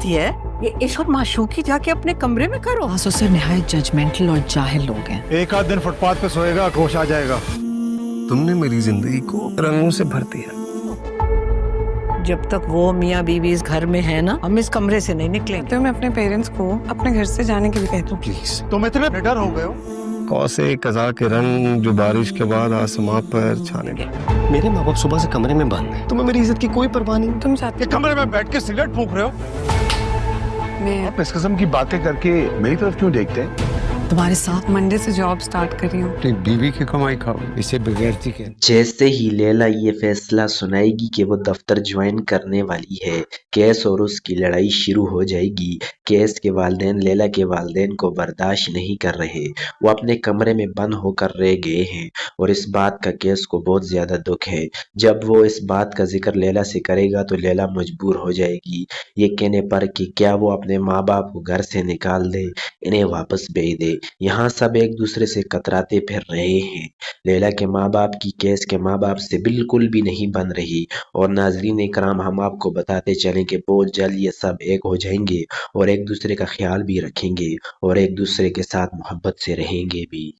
होती है, ये इस वक्त माशूकी जाके अपने कमरे में करो। आसो सर निहायत जजमेंटल और जाहिल लोग हैं। एक आध दिन फुटपाथ पे सोएगा, होश आ जाएगा। तुमने मेरी जिंदगी को रंगों से भर दिया। जब तक वो मियाँ बीवी इस घर में है ना, हम इस कमरे से नहीं निकलेंगे। तो मैं अपने पेरेंट्स को अपने घर से जाने के लिए कहती हूँ। प्लीज। तुम इतने निडर हो गए हो। कौसे कज़ा के रंग जो बारिश के बाद आसमां पर छाने लगे। मेरे माँ बाप सुबह से कमरे में बंद हैं। तुम्हें मेरी इज्जत की कोई परवाह नहीं। तुम चाहते ये कमरे में बैठ के सिगरेट फूंक रहे हो। मैं आप इस किस्म की बातें करके मेरी तरफ क्यों देखते हैं? तुम्हारे साथ मंडे से जॉब स्टार्ट कर रही हूँ। अपनी बीवी की कमाई खाओ, इसे बगैरती के। जैसे ही लैला ये फैसला सुनाएगी कि वो दफ्तर ज्वाइन करने वाली है, केस और उसकी लड़ाई शुरू हो जाएगी। केस के वालिदैन लैला के वालिदैन को बर्दाश्त नहीं कर रहे। वो अपने कमरे में बंद होकर रह गए हैं और इस बात का केस को बहुत ज़्यादा दुख है। जब वो इस बात का जिक्र लैला से करेगा तो लैला मजबूर हो जाएगी ये कहने पर कि क्या वो अपने माँ बाप को घर से निकाल दे, इन्हें वापस भेज दे। यहाँ सब एक दूसरे से कतराते फिर रहे हैं। लैला के माँ बाप की केस के माँ बाप से बिल्कुल भी नहीं बन रही और नाजरीन इकराम, हम आपको बताते चलें कि बहुत जल्द ये सब एक हो जाएंगे और एक दूसरे का ख्याल भी रखेंगे और एक दूसरे के साथ मोहब्बत से रहेंगे भी।